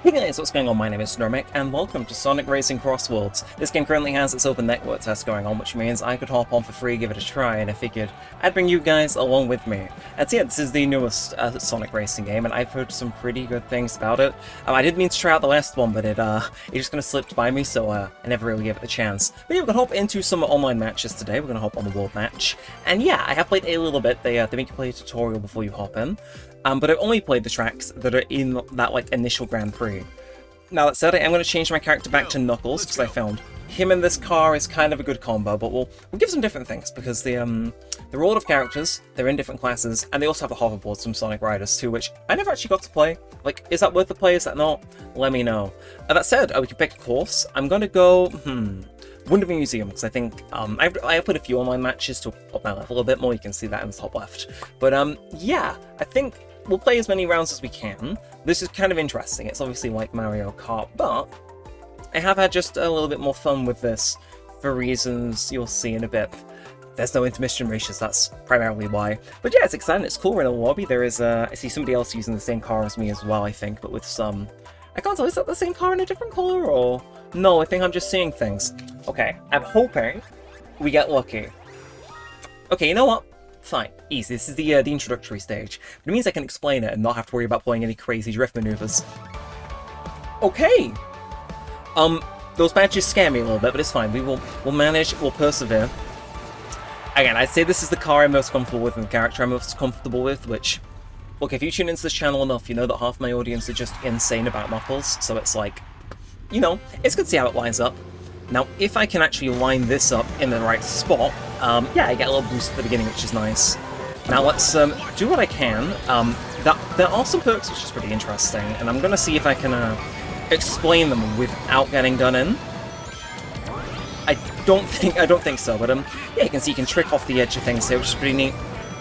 Hey guys, what's going on? My name is Neremik, and welcome to Sonic Racing Crossworlds. This game currently has its open network test going on, which means I could hop on for free, give it a try, and I figured I'd bring you guys along with me. And so yeah, this is the newest Sonic Racing game, and I've heard some pretty good things about it. I did mean to try out the last one, but it just kind of slipped by me, so I never really gave it a chance. But yeah, we're going to hop into some online matches today. We're going to hop on the world match. And yeah, I have played a little bit. They make you play a tutorial before you hop in. But I've only played the tracks that are in that initial Grand Prix. Now that said, I am going to change my character back to Knuckles, because I found him in this car is kind of a good combo, but we'll give some different things, because they're all of characters, they're in different classes, and they also have the hoverboards from Sonic Riders too, which I never actually got to play. Is that worth the play, is that not? Let me know. That said, we can pick a course. I'm going to go, Wonder Museum, because I think, I have played a few online matches to up my level a bit more, you can see that in the top left. But yeah, I think we'll play as many rounds as we can. This is kind of interesting. It's obviously like Mario Kart, but I have had just a little bit more fun with this for reasons you'll see in a bit. There's no intermission races, that's primarily why. But yeah, it's exciting, it's cool. We're in a lobby. There is, I see somebody else using the same car as me as well, I think, but with some... I can't tell, is that the same car in a different colour, or... No, I think I'm just seeing things. Okay, I'm hoping we get lucky. Okay, you know what? Fine, easy. This is the introductory stage. But it means I can explain it and not have to worry about playing any crazy drift maneuvers. Okay! Those badges scare me a little bit, but it's fine. We'll manage, we'll persevere. Again, I'd say this is the car I'm most comfortable with and the character I'm most comfortable with, which... Look, if you tune into this channel enough, you know that half my audience are just insane about Knuckles, so it's like... You know, it's good to see how it lines up. Now, if I can actually line this up in the right spot, yeah, I get a little boost at the beginning, which is nice. Now let's do what I can. There are some perks, which is pretty interesting, and I'm going to see if I can explain them without getting done in. I don't think so, but yeah, you can see you can trick off the edge of things here, which is pretty neat.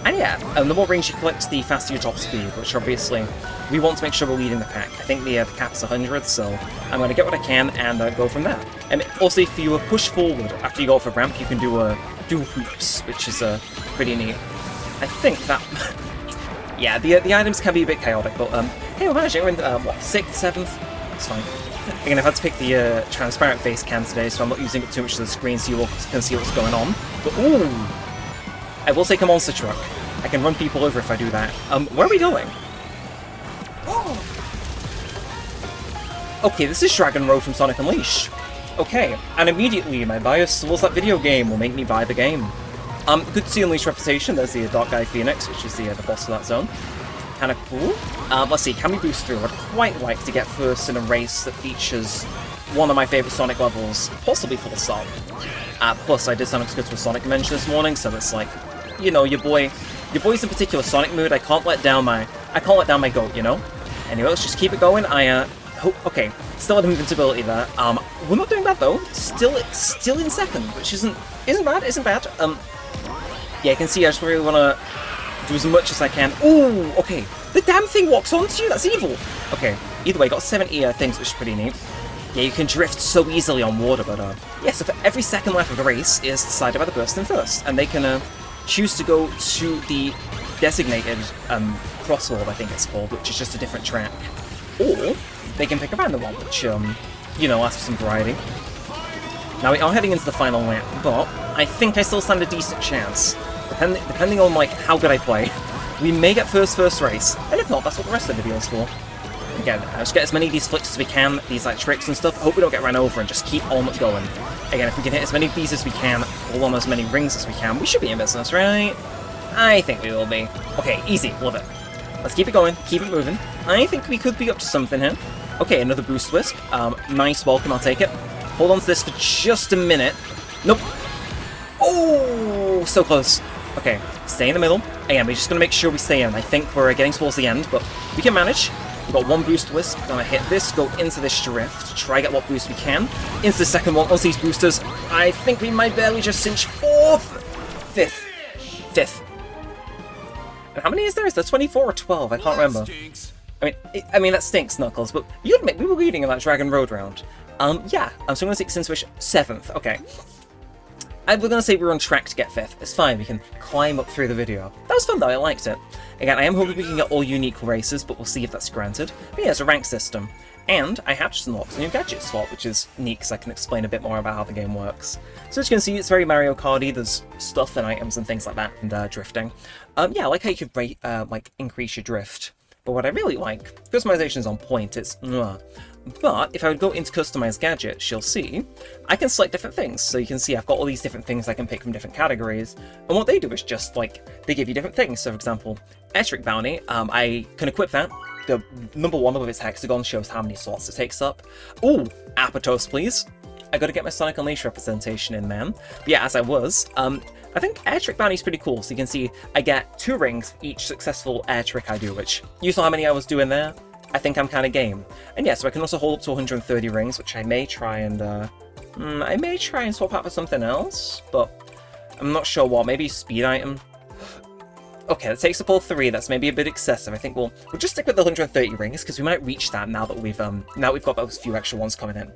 And yeah, the more range you collect, the faster your top speed, which obviously we want to make sure we're leading the pack. I think the cap's 100, so I'm going to get what I can and go from there. And also, if you push forward after you go off a ramp, you can do hoops, which is pretty neat. I think that... yeah, the items can be a bit chaotic, but hey, we're managing. We're in, what, 6th, 7th? It's fine. Again, I've had to pick the transparent face cam today, so I'm not using it too much of the screen so you all can see what's going on. But, ooh! I will take a monster truck. I can run people over if I do that. Where are we going? Oh. Okay, this is Dragon Road from Sonic Unleashed. Okay, and immediately my bias towards that video game will make me buy the game. Good to see Unleashed reputation. There's the Dark Guy Phoenix, which is the boss of that zone. Kinda cool. Let's see, can we boost through? I'd quite like to get first in a race that features one of my favourite Sonic levels, possibly full stop. Plus, I did sign up to go to a Sonic convention this morning, so it's like, you know, your boy's in particular Sonic mood. I can't let down my goat, you know. Anyway, let's just keep it going. Okay, still had invincibility there. We're not doing bad though. Still in second, which isn't bad. Yeah, you can see I just really want to do as much as I can. Ooh, okay. The damn thing walks onto you. That's evil. Okay. Either way, got 70 things, which is pretty neat. Yeah, you can drift so easily on water, but yeah, so for every second lap of the race is decided by the person first, and they can choose to go to the designated Crossworld, I think it's called, which is just a different track. Or they can pick a random one, which, you know, asks for some variety. Now, we are heading into the final lap, but I think I still stand a decent chance. Depending on, like, how good I play, we may get first race, and if not, that's what the rest of the video is for. Again, just get as many of these flicks as we can, these like tricks and stuff. I hope we don't get run over and just keep on going. Again, if we can hit as many of these as we can, pull on as many rings as we can, we should be in business, right? I think we will be. Okay, easy, love it. Let's keep it going, keep it moving. I think we could be up to something here. Okay, another boost wisp. Nice, welcome, I'll take it. Hold on to this for just a minute. Nope. Oh, so close. Okay, stay in the middle. Again, we're just going to make sure we stay in. I think we're getting towards the end, but we can manage. We've got one boost wisp, gonna hit this, go into this drift, try get what boost we can. Into the second one, once these boosters, I think we might barely just cinch 4th! 5th. And how many is there? Is there 24 or 12? I can't remember. I mean that stinks, Knuckles, but you admit we were leading in that Dragon Road round. Yeah, so I'm gonna take Since 7th, okay. We're going to say we're on track to get 5th. It's fine, we can climb up through the video. That was fun though, I liked it. Again, I am hoping we can get all unique races, but we'll see if that's granted. But yeah, it's a rank system. And I have just unlocked a new gadget slot, which is neat because I can explain a bit more about how the game works. So as you can see, it's very Mario Kart-y. There's stuff and items and things like that, and drifting. Yeah, I like how you could like increase your drift. But what I really like, customization's on point. It's mwah. But if I would go into customize gadgets, you'll see I can select different things. So you can see I've got all these different things I can pick from different categories. And what they do is just like they give you different things. So for example, Airtrick Bounty, I can equip that. The number 1 of its hexagon shows how many slots it takes up. Ooh, Apotos, please. I gotta get my Sonic Unleashed representation in, man. But yeah, as I was, I think Airtrick Bounty is pretty cool. So you can see I get 2 rings for each successful air trick I do, which you saw how many I was doing there. I think I'm kind of game. And yeah, so I can also hold up to 130 rings, which I may try and swap out for something else, but I'm not sure what. Maybe a speed item. Okay, that takes up all 3. That's maybe a bit excessive. I think we'll just stick with the 130 rings because we might reach that now that we've got those few extra ones coming in.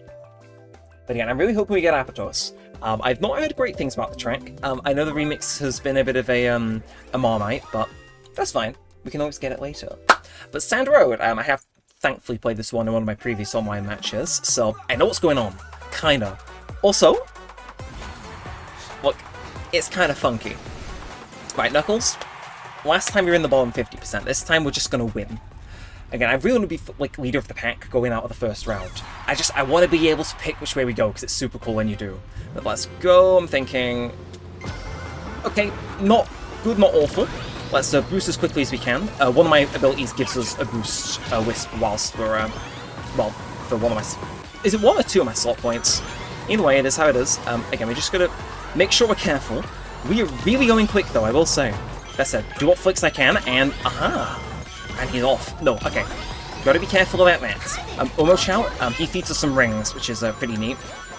But again, I'm really hoping we get Apotos. I've not heard great things about the track. I know the remix has been a bit of a Marmite, but that's fine. We can always get it later. But Sand Road, I have thankfully played this one in one of my previous online matches, so I know what's going on. Kinda. Also, look, it's kind of funky. Right, Knuckles? Last time you were in the bottom 50%, this time we're just gonna win. Again, I really want to be like leader of the pack going out of the first round. I want to be able to pick which way we go because it's super cool when you do. But let's go, I'm thinking... Okay, not good, not awful. Let's boost as quickly as we can. One of my abilities gives us a boost Wisp whilst we're, well, for one of my... Is it 1 or 2 of my slot points? Either way, it is how it is. Again, we're just gonna make sure we're careful. We are really going quick though, I will say. That said, do what flicks I can, and aha! And he's off. No, okay. Gotta be careful about that. Omochow, he feeds us some rings, which is pretty neat.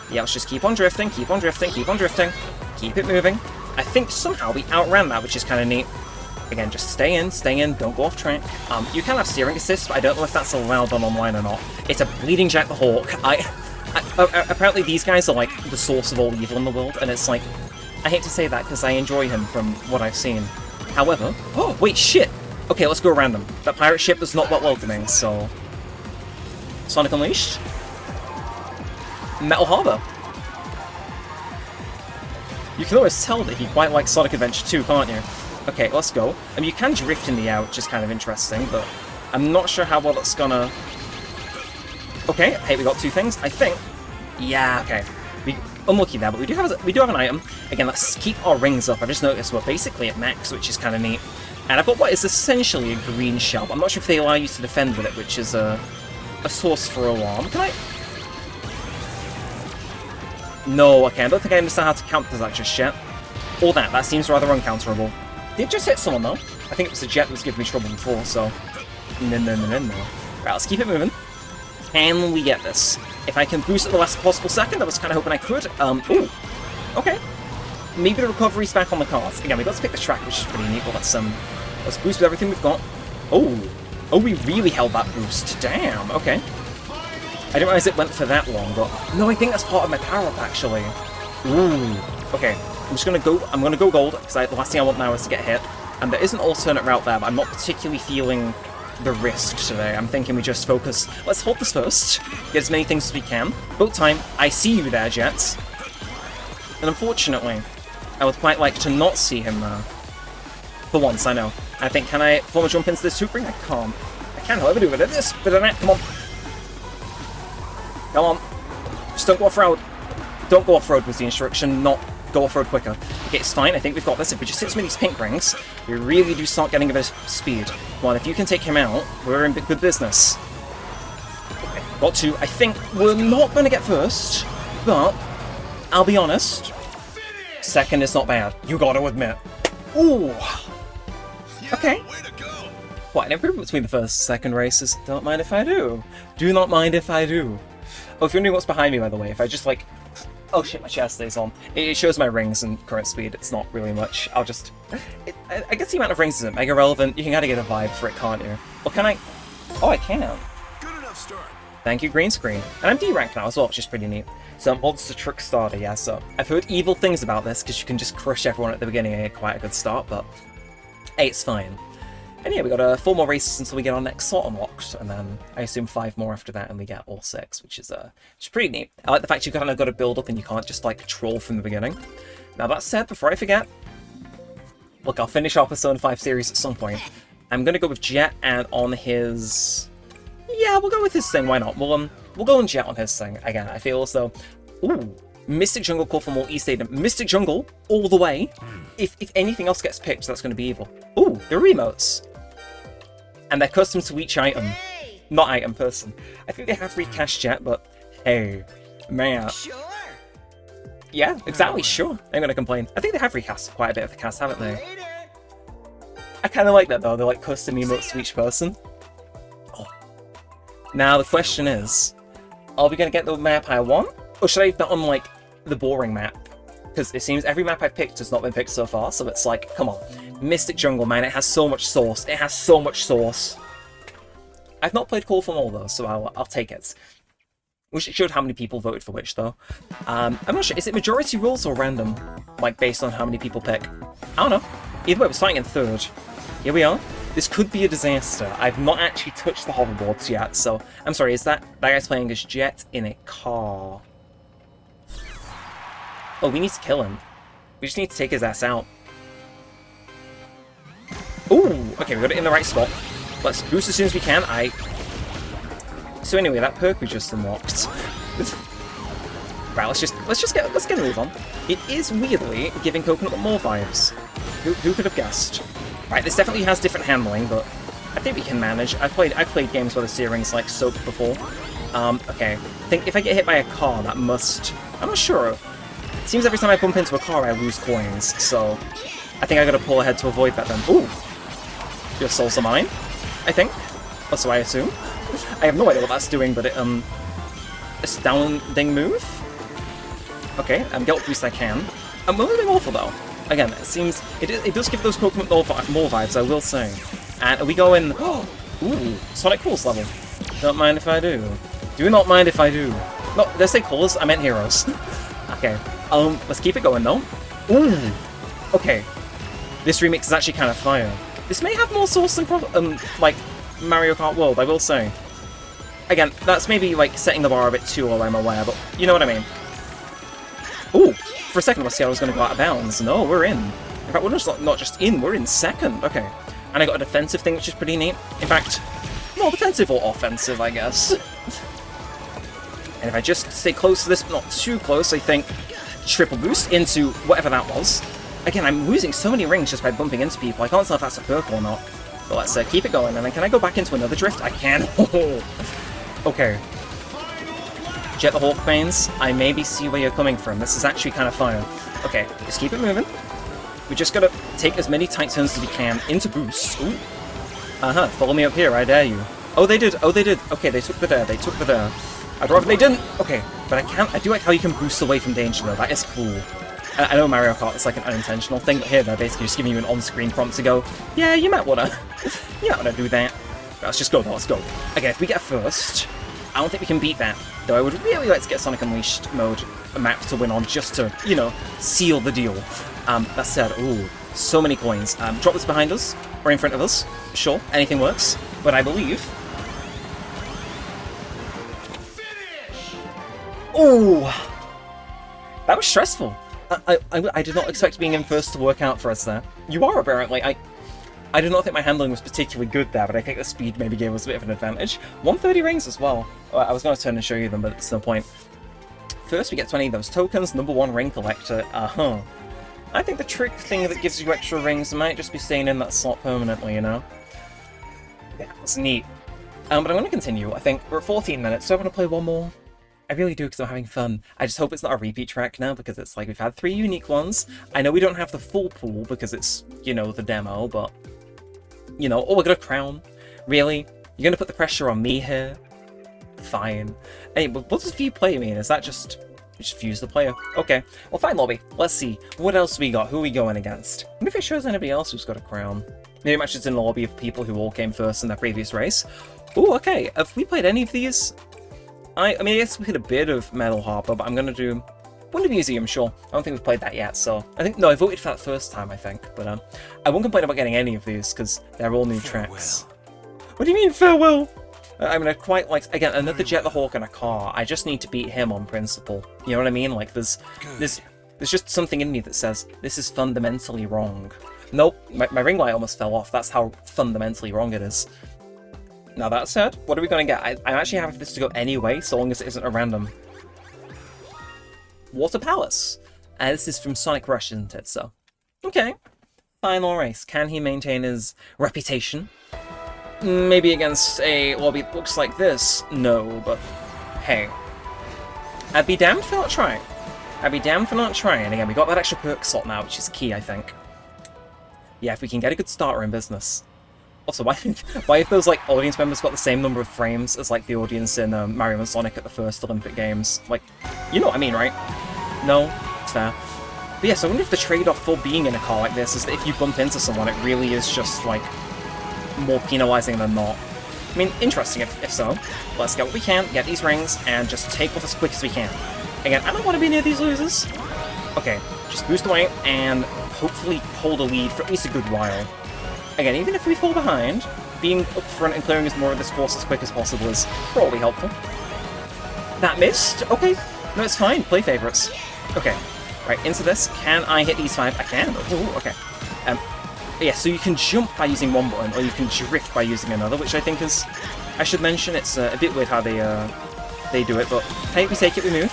Yeah, let's just keep on drifting, keep on drifting, keep on drifting. Keep it moving. I think somehow we outran that, which is kind of neat. Again, just stay in, don't go off track. You can have steering assist, but I don't know if that's allowed on online or not. It's a bleeding Jack the Hawk. Apparently these guys are like the source of all evil in the world, and it's like, I hate to say that because I enjoy him from what I've seen. However, oh wait, shit! Okay, let's go around them. That pirate ship is not that welcoming, so... Sonic Unleashed? Metal Harbor. You can always tell that he quite likes Sonic Adventure 2, can't you? Okay, let's go. I mean, you can drift in the air, which is kind of interesting, but I'm not sure how well that's gonna... Okay, hey, we got 2 things, I think. Yeah, okay. Unlucky there, but we do have an item. Again, let's keep our rings up. I've just noticed we're basically at max, which is kind of neat. And I've got what is essentially a green shell. I'm not sure if they allow you to defend with it, which is a source for alarm. Can I... No, okay, I don't think I understand how to counter that just yet. Or that seems rather uncounterable. Did just hit someone though. I think it was a jet that was giving me trouble before, so... No. Right, let's keep it moving. Can we get this? If I can boost at the last possible second, I was kind of hoping I could. Ooh, okay. Maybe the recovery's back on the cards. Again, we've got to pick the track, which is pretty neat, but let's boost with everything we've got. Oh, we really held that boost. Damn, okay. I didn't realize it went for that long, but... No, I think that's part of my power-up, actually. Ooh, okay. I'm gonna go gold, because the last thing I want now is to get hit. And there is an alternate route there, but I'm not particularly feeling the risk today. I'm thinking we just focus... Let's hold this first. Get as many things as we can. Boat time. I see you there, Jets. And unfortunately, I would quite like to not see him there. For once, I know. I think, can I form a jump into this super ring? I can't. I can, however, do it. This bit of net. Come on. Come on. Just don't go off-road. Don't go off-road was the instruction, not go off-road quicker. Okay, it's fine. I think we've got this. If we just hit some of these pink rings, we really do start getting a bit of speed. Well, if you can take him out, we're in good business. Okay, got 2. I think we're not going to get first, but I'll be honest. Second is not bad. You got to admit. Ooh. Okay. Quite an improvement between the first and second races. Don't mind if I do. Do not mind if I do. Oh, if you're wondering what's behind me, by the way, if I just like... Oh shit, my chair stays on. It shows my rings and current speed. It's not really much. I'll just... I guess the amount of rings isn't mega relevant. You can kind of get a vibe for it, can't you? Well, can I... Oh, I can. Good enough start. Thank you, green screen. And I'm D rank now as well, which is pretty neat. So Monster Truck Starter, yeah, so... I've heard evil things about this, because you can just crush everyone at the beginning and get quite a good start, but... Hey, it's fine. And yeah, we got 4 more races until we get our next slot unlocked, and then I assume 5 more after that, and we get all 6, which is pretty neat. I like the fact you kind of got to build up and you can't just like troll from the beginning. Now that said, before I forget, look, I'll finish our Persona 5 series at some point. I'm gonna go with Jet and on his... Yeah, we'll go with his thing, why not? We'll go on Jet on his thing. Again, I feel as though... Ooh, Mystic Jungle call for more East Aiden. Mystic Jungle, all the way. If anything else gets picked, that's gonna be evil. Ooh, the remotes. And they're custom to each item. Not item, person. I think they have recast Jet, but hey, man. Sure. Yeah, exactly, sure. I'm gonna complain. I think they have recast quite a bit of the cast, haven't they? Later. I kind of like that though, they're like custom emotes to each person. Oh. Now the question is, are we gonna get the map I want? Or should I have that on like the boring map? Because it seems every map I've picked has not been picked so far, so it's like, come on. Mystic Jungle, man, it has so much sauce. It has so much sauce. I've not played Call for More though, so I'll take it. Which showed how many people voted for which though. I'm not sure, is it majority rules or random? Like based on how many people pick? I don't know. Either way, we're starting in 3rd. Here we are. This could be a disaster. I've not actually touched the hoverboards yet, so... I'm sorry, is that guy's playing as Jet in a car? Oh, we need to kill him. We just need to take his ass out. Ooh! Okay, we got it in the right spot. Let's boost as soon as we can. So anyway, that perk we just unlocked. Right, let's get a move on. It is weirdly giving Coconut more vibes. Who could have guessed? Right, this definitely has different handling, but I think we can manage. I've played games where the steering's like soaked before. Okay. I think if I get hit by a car, that must... I'm not sure. It seems every time I bump into a car, I lose coins, so I think I gotta pull ahead to avoid that then. Ooh! Your souls are mine, I think. Or so I assume. I have no idea what that's doing, but it, astounding move? Okay, get what boost I can. I'm a little bit awful though. Again, it seems... It does give those Coconut more vibes, I will say. And are we going... Ooh, Sonic Cools level. Don't mind if I do. Do not mind if I do. No, did I say Cools? I meant Heroes. Okay. Let's keep it going though. Ooh! Okay. This remix is actually kind of fire. This may have more sauce than, like, Mario Kart World, I will say. Again, that's maybe, like, setting the bar a bit too low, I'm aware, but you know what I mean. Ooh! For a second, I was scared I was going to go out of bounds. No, we're in. In fact, we're not just in, we're in 2nd. Okay. And I got a defensive thing, which is pretty neat. In fact, more defensive or offensive, I guess. And if I just stay close to this, but not too close, I think triple boost into whatever that was. Again, I'm losing so many rings just by bumping into people. I can't tell if that's a perk or not. But let's keep it going. And then can I go back into another drift? I can. Okay. Jet the Hawk Pains, I maybe see where you're coming from. This is actually kind of fire. Okay, just keep it moving. We just gotta take as many tight turns as we can into boost. Ooh. Follow me up here, I dare you. Oh, they did. Okay, they took the dare. I'd rather they didn't. Okay, but I do like how you can boost away from danger though. That is cool. I know Mario Kart is like an unintentional thing, but here they're basically just giving you an on-screen prompt to go, yeah, you might wanna do that. But let's just go though, let's go. Again, if we get first, I don't think we can beat that. Though I would really like to get Sonic Unleashed mode a map to win on just to, you know, seal the deal. That said, ooh, so many coins. Drop this behind us, or in front of us. Sure, anything works. But I believe... Ooh! That was stressful. I did not expect being in first to work out for us there. You are, apparently. I did not think my handling was particularly good there, but I think the speed maybe gave us a bit of an advantage. 130 rings as well. I was going to turn and show you them, but it's no point. First, we get 20 of those tokens. Number 1 ring collector. I think the trick thing that gives you extra rings might just be staying in that slot permanently, you know? Yeah, that's neat. But I'm going to continue. I think we're at 14 minutes, so I'm going to play one more. I really do, because I'm having fun. I just hope it's not a repeat track now, because it's like we've had 3 unique ones. I know we don't have the full pool, because it's, you know, the demo, but... You know, oh, I got a crown. Really? You're gonna put the pressure on me here? Fine. Hey, but what does view player mean? Is that just views the player? Okay. Well, fine, lobby. Let's see. What else we got? Who are we going against? Maybe if it shows anybody else who's got a crown. Maybe match it's in a lobby of people who all came first in their previous race. Oh, okay. Have we played any of these? I mean, I guess we played a bit of Metal Harper, but I'm gonna do Wonder Museum, sure. I don't think we've played that yet, so... No, I voted for that first time, I think. But I won't complain about getting any of these, because they're all new tracks. What do you mean, farewell? I mean, I quite like... Again, another Jet the Hawk and a car. I just need to beat him on principle. You know what I mean? Like, there's just something in me that says, this is fundamentally wrong. Nope, my ring light almost fell off. That's how fundamentally wrong it is. Now that said, what are we going to get? I'm actually happy for this to go anyway, so long as it isn't a random. Water Palace. This is from Sonic Rush, isn't it? So, okay. Final race. Can he maintain his reputation? Maybe against a lobby that looks like this? No, but hey. I'd be damned for not trying. I'd be damned for not trying. Again, we got that extra perk slot now, which is key, I think. Yeah, if we can get a good starter in business. Also, why if those, like, audience members got the same number of frames as, like, the audience in Mario and Sonic at the first Olympic Games? Like, you know what I mean, right? No? It's fair. But yeah, so I wonder if the trade-off for being in a car like this is that if you bump into someone, it really is just, like, more penalizing than not. I mean, interesting if so. Let's get what we can, get these rings, and just take off as quick as we can. Again, I don't want to be near these losers. Okay, just boost away, and hopefully hold a lead for at least a good while. Again, even if we fall behind, being up front and clearing as more of this course as quick as possible is probably helpful. That missed? Okay. No, it's fine. Play favorites. Okay. Right, into this. Can I hit these 5? I can. Ooh, okay. Yeah, so you can jump by using one button, or you can drift by using another, which I think is... I should mention, it's a bit weird how they do it, but hey, we take it, we move.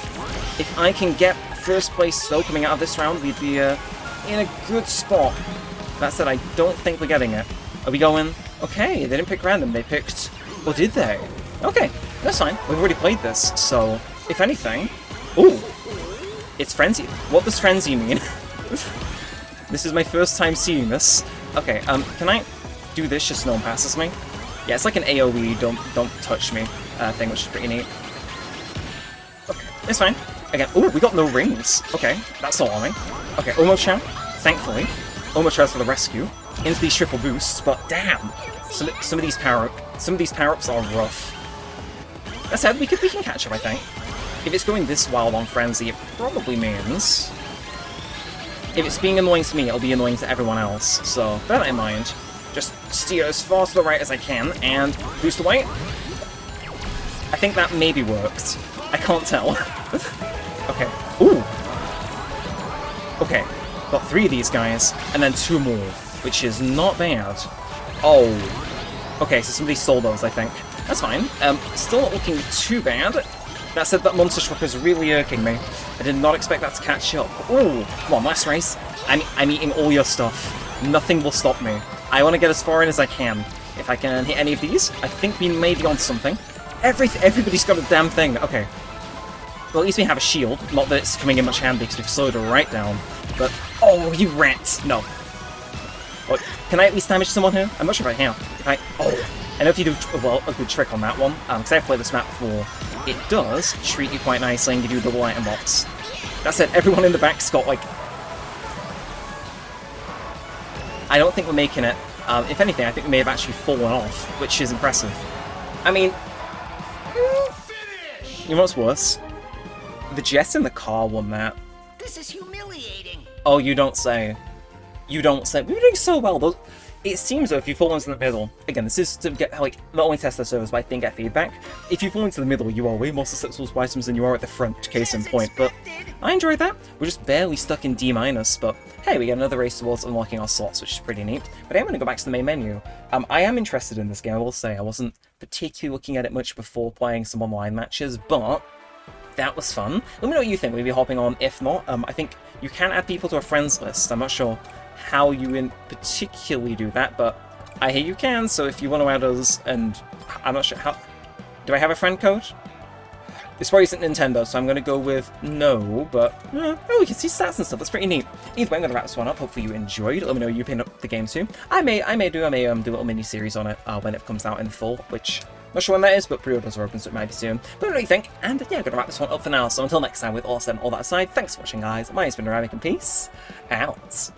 If I can get first place, though, coming out of this round, we'd be in a good spot. That said, I don't think we're getting it. Are we going? Okay, they didn't pick random, they picked... Or did they? Okay, that's fine. We've already played this, so if anything... Ooh! It's Frenzy. What does Frenzy mean? This is my first time seeing this. Okay, can I do this just so no one passes me? Yeah, it's like an AoE, don't touch me thing, which is pretty neat. Okay, it's fine. Again, ooh, we got no rings. Okay, that's alarming. Okay, Omo-chan, thankfully. Omo-chan's for the rescue. Into these triple boosts, but damn! Some of these power-ups are rough. That said, we can catch up, I think. If it's going this wild on Frenzy, it probably means... If it's being annoying to me, it'll be annoying to everyone else, so bear that in mind. Just steer as far to the right as I can, and boost away. I think that maybe worked. I can't tell. Okay. Ooh! Okay. Got 3 of these guys, and then 2 more, which is not bad. Oh. Okay, so somebody stole those, I think. That's fine. Still not looking too bad. That said, that monster truck is really irking me. I did not expect that to catch up. Ooh, come on, last race. I'm eating all your stuff. Nothing will stop me. I want to get as far in as I can. If I can hit any of these, I think we may be on something. Everybody's got a damn thing. Okay. Well, at least we have a shield. Not that it's coming in much handy because we've slowed her right down. But, oh, you rat! No. What, can I at least damage someone here? I'm not sure if I can. I know if you do, well, a good trick on that one, because I've played this map before, it does treat you quite nicely and give you a double item box. That said, everyone in the back's got, like... I don't think we're making it. If anything, I think we may have actually fallen off, which is impressive. I mean... You know what's worse? The Jet in the car won that. This is humiliating. Oh, you don't say. You don't say. We were doing so well, though. It seems though, if you fall into the middle, again, this is to get, like, not only test the servers, but I think get feedback. If you fall into the middle, you are way more susceptible to items than you are at the front, case in point. But I enjoyed that. We're just barely stuck in D-, but hey, we get another race towards unlocking our slots, which is pretty neat. But I'm going to go back to the main menu. I am interested in this game, I will say. I wasn't particularly looking at it much before playing some online matches, but that was fun. Let me know what you think. We'll be hopping on. If not, I think you can add people to a friends list. I'm not sure how you in particularly do that, but I hear you can, so if you want to add us, and I'm not sure how... Do I have a friend code? This probably isn't Nintendo, so I'm going to go with no, but... oh, we can see stats and stuff, that's pretty neat. Either way, I'm going to wrap this one up, hopefully you enjoyed. Let me know you picked up the game too. I may do a little mini-series on it when it comes out in full, which... Not sure when that is, but pre-orders are open, so it might be soon. But what do you think? And yeah, I'm going to wrap this one up for now, so until next time, with all said and all that aside, thanks for watching, guys. My name's been Neremik, and peace out.